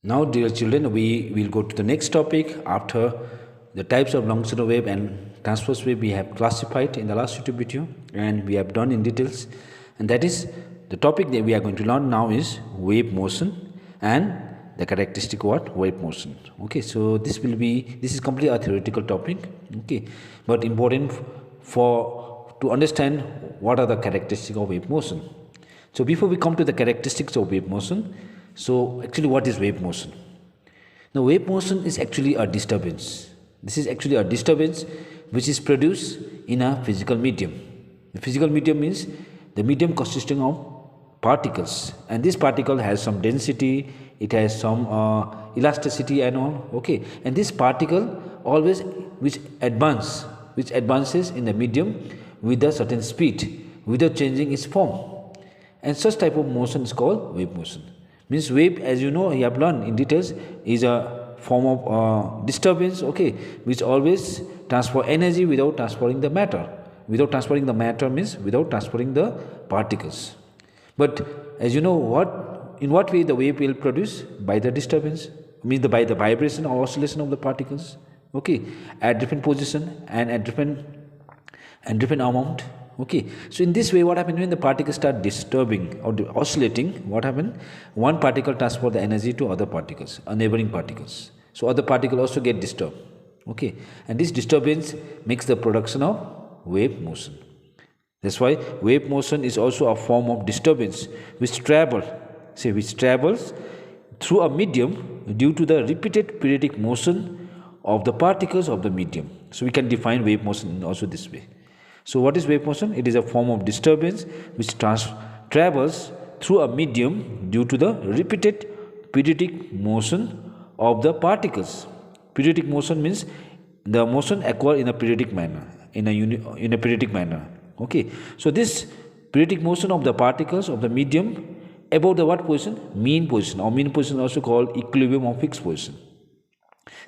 Now, dear children, we will go to the next topic after the types of longitudinal wave and transverse wave we have classified in the last YouTube video and we have done in details. And that is the topic that we are going to learn now is wave motion and the characteristic what wave motion. Okay, so this is completely a theoretical topic. Okay, but important for to understand what are the characteristics of wave motion. So before we come to the characteristics of wave motion, so actually what is wave motion? Now wave motion is actually a disturbance. This is actually a disturbance which is produced in a physical medium. The physical medium means the medium consisting of particles, and this particle has some density, it has some elasticity and all. Okay, and this particle always which advances in the medium with a certain speed without changing its form. And such type of motion is called wave motion. Means wave, as you know, you have learned in details, is a form of disturbance, okay, which always transfer energy without transferring the matter. Without transferring the matter means without transferring the particles. But as you know, in what way the wave will produce? By the disturbance, means by the vibration or oscillation of the particles, okay, at different position and at different amount. Okay, so in this way what happens when the particles start disturbing or oscillating, what happens? One particle transfer the energy to other particles, neighboring particles, so other particle also get disturbed. Okay, and this disturbance makes the production of wave motion. That's why wave motion is also a form of disturbance which travels through a medium due to the repeated periodic motion of the particles of the medium. So we can define wave motion also this way. So what is wave motion? It is a form of disturbance which travels through a medium due to the repeated periodic motion of the particles. Periodic motion means the motion occurs in a periodic manner, in a periodic manner. Okay, so this periodic motion of the particles of the medium about the what position? Mean position, or mean position also called equilibrium or fixed position.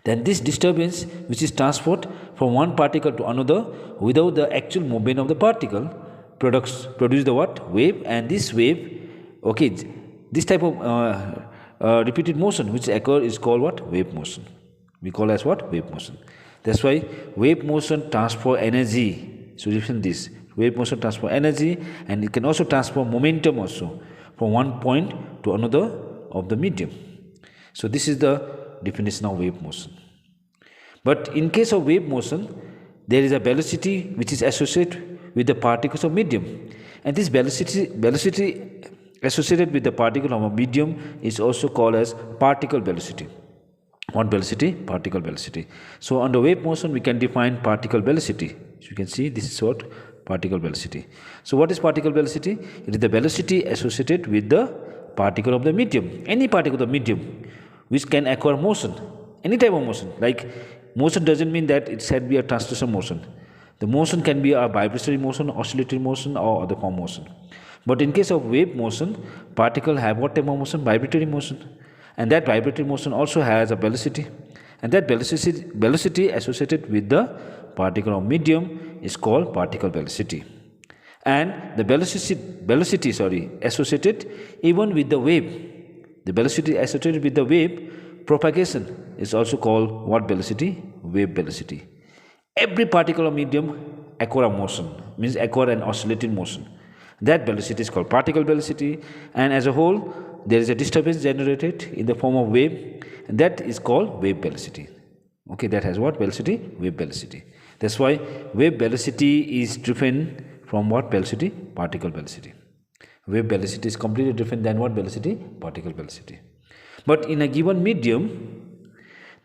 Then this disturbance which is transferred from one particle to another without the actual movement of the particle produce the what? Wave. And this wave, okay, this type of repeated motion which occur is called what? Wave motion. We call as what? Wave motion. That's why wave motion transfer energy. So listen this, wave motion transfer energy, and it can also transfer momentum also from one point to another of the medium. So this is the definition of wave motion. But in case of wave motion, there is a velocity which is associated with the particles of medium, and this velocity associated with the particle of a medium is also called as particle velocity. What velocity? Particle velocity. So under wave motion we can define particle velocity. So you can see this is what? Particle velocity. So what is particle velocity? It is the velocity associated with the particle of the medium. Any particle of the medium which can occur motion, any type of motion. Like motion doesn't mean that it should be a translation motion. The motion can be a vibratory motion, oscillatory motion, or other form motion. But in case of wave motion, particle have what type of motion? Vibratory motion. And that vibratory motion also has a velocity. And that velocity associated with the particle of medium is called particle velocity. And the velocity associated even with the wave. The velocity associated with the wave propagation is also called what velocity? Wave velocity. Every particle of medium occur a motion, means occur an oscillating motion. That velocity is called particle velocity, and as a whole there is a disturbance generated in the form of wave, and that is called wave velocity. Okay, that has what velocity? Wave velocity. That's why wave velocity is different from what velocity? Particle velocity. Wave velocity is completely different than what velocity? Particle velocity. But in a given medium,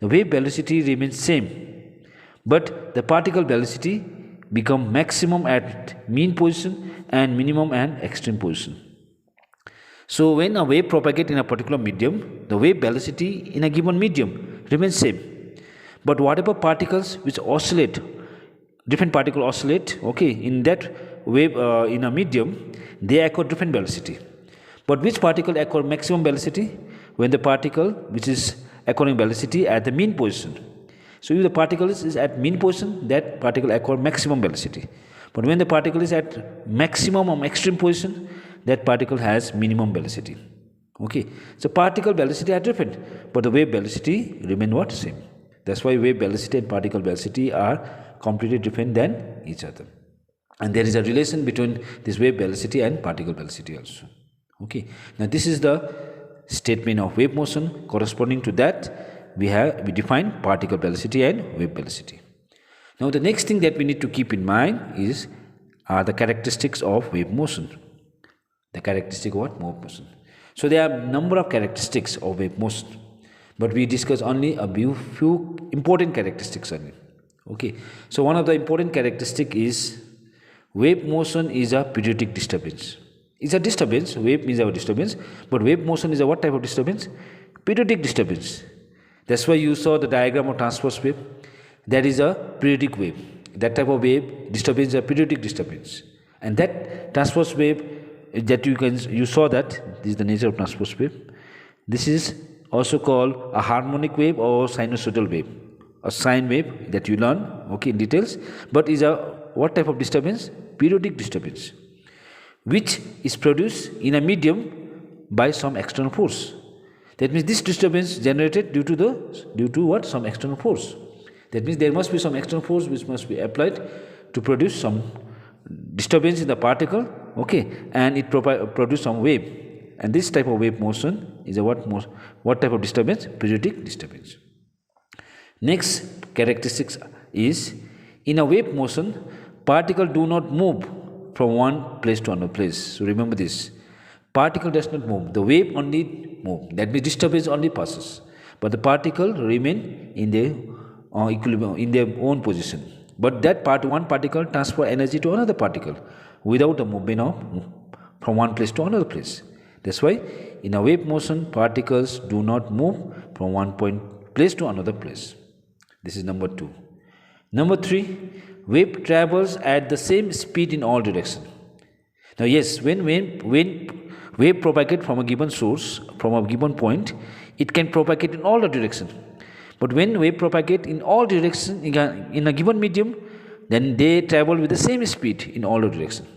the wave velocity remains same, but the particle velocity become maximum at mean position and minimum at extreme position. So when a wave propagates in a particular medium, the wave velocity in a given medium remains same. But whatever particles which oscillate, different particles oscillate, okay, in that wave in a medium, they occur different velocity. But which particle occur maximum velocity? When the particle which is occurring velocity at the mean position. So if the particle is at mean position, that particle occur maximum velocity. But when the particle is at maximum or extreme position, that particle has minimum velocity. Okay, so particle velocity are different, but the wave velocity remain what? Same. That's why wave velocity and particle velocity are completely different than each other. And there is a relation between this wave velocity and particle velocity also. Okay, now this is the statement of wave motion. Corresponding to that, we define particle velocity and wave velocity. Now the next thing that we need to keep in mind are the characteristics of wave motion. The characteristic of what? Wave motion. So there are a number of characteristics of wave motion, but we discuss only a few important characteristics only. Okay, so one of the important characteristic is wave motion is a periodic disturbance. It's a disturbance. Wave means a disturbance, but wave motion is a what type of disturbance? Periodic disturbance. That's why you saw the diagram of transverse wave. That is a periodic wave. That type of wave disturbance is a periodic disturbance, and that transverse wave that you saw that this is the nature of transverse wave. This is also called a harmonic wave or sinusoidal wave, a sine wave that you learn, okay, in details. But is a what type of disturbance? Periodic disturbance, which is produced in a medium by some external force. That means this disturbance generated due to what? Some external force. That means there must be some external force which must be applied to produce some disturbance in the particle, okay, and it produce some wave. And this type of wave motion is a what type of disturbance? Periodic disturbance. Next characteristics is, in a wave motion, particles do not move from one place to another place. So remember this. Particle does not move. The wave only move. That means disturbance only passes, but the particle remain in their equilibrium, in their own position. But that one particle transfer energy to another particle without a movement from one place to another place. That's why in a wave motion, particles do not move from one place to another place. This is number 2. Number 3, wave travels at the same speed in all directions. Now yes, when wave propagate from a given source, from a given point, it can propagate in all the directions. But when wave propagate in all directions in a given medium, then they travel with the same speed in all the directions.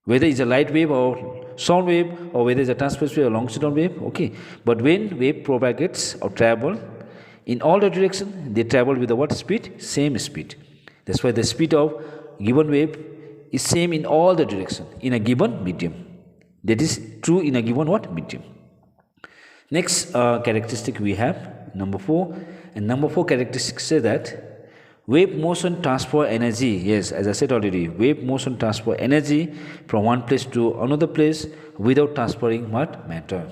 Whether it's a light wave or sound wave, or whether it's a transverse wave or longitudinal wave, okay. But when wave propagates or travel in all the directions, they travel with the what speed? Same speed. That's why the speed of given wave is same in all the directions in a given medium. That is true in a given what? Medium. Next characteristic we have, number 4. And number 4 characteristic say that wave motion transfer energy. Yes, as I said already, wave motion transfer energy from one place to another place without transferring what? Matter.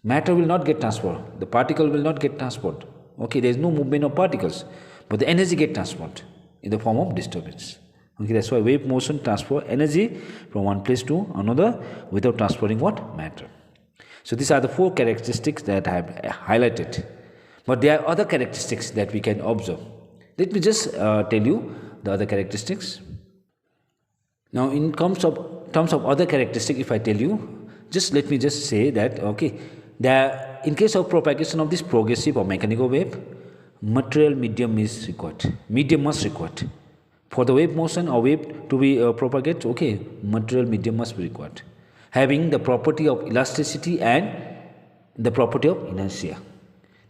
Matter will not get transferred. The particle will not get transferred. Okay, there is no movement of particles, but the energy get transferred in the form of disturbance. Okay, that's why wave motion transfer energy from one place to another without transferring what? Matter. So these are the 4 characteristics that I have highlighted. But there are other characteristics that we can observe. Let me just tell you the other characteristics. Now in terms of other characteristics, if I tell you, let me say that, okay, in case of propagation of this progressive or mechanical wave, material medium is required. Medium must required. For the wave motion or wave to be propagate, okay, material medium must be required, having the property of elasticity and the property of inertia.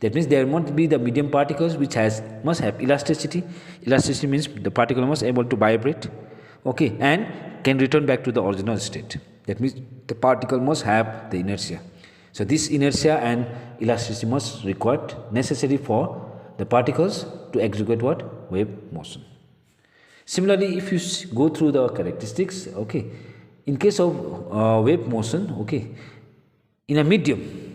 That means there must be the medium particles which must have elasticity. Elasticity means the particle must be able to vibrate, okay, and can return back to the original state. That means the particle must have the inertia. So this inertia and elasticity must required, necessary for the particles to execute what? Wave motion. Similarly, if you go through the characteristics, okay, in case of wave motion, okay, in a medium,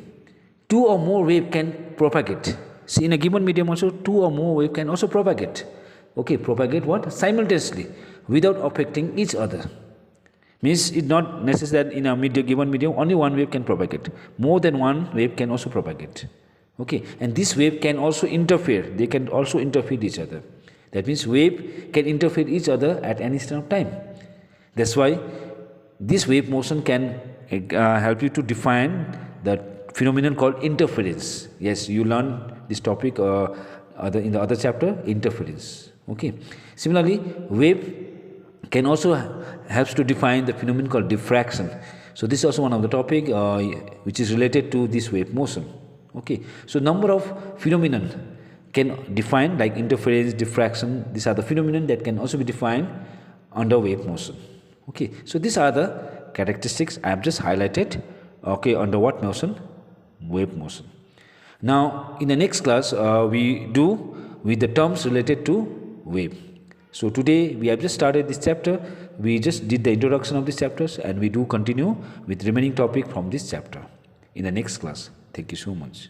2 or more wave can propagate. See, in a given medium also 2 or more wave can also propagate. Okay, propagate what? Simultaneously, without affecting each other. Means it's not necessary that in a given medium only one wave can propagate. More than one wave can also propagate. Okay, and this wave can also interfere. They can also interfere with each other. That means wave can interfere with each other at any instant of time. That's why this wave motion can help you to define the phenomenon called interference. Yes, you learn this topic in the other chapter, interference. Okay. Similarly, wave can also helps to define the phenomenon called diffraction. So this is also one of the topic which is related to this wave motion. Okay, so number of phenomenon can define like interference, diffraction. These are the phenomenon that can also be defined under wave motion. Okay, so these are the characteristics I have just highlighted. Okay, under what motion? Wave motion. Now in the next class we do with the terms related to wave. So today we have just started this chapter. We just did the introduction of these chapters, and we do continue with remaining topic from this chapter in the next class. Thank you so much.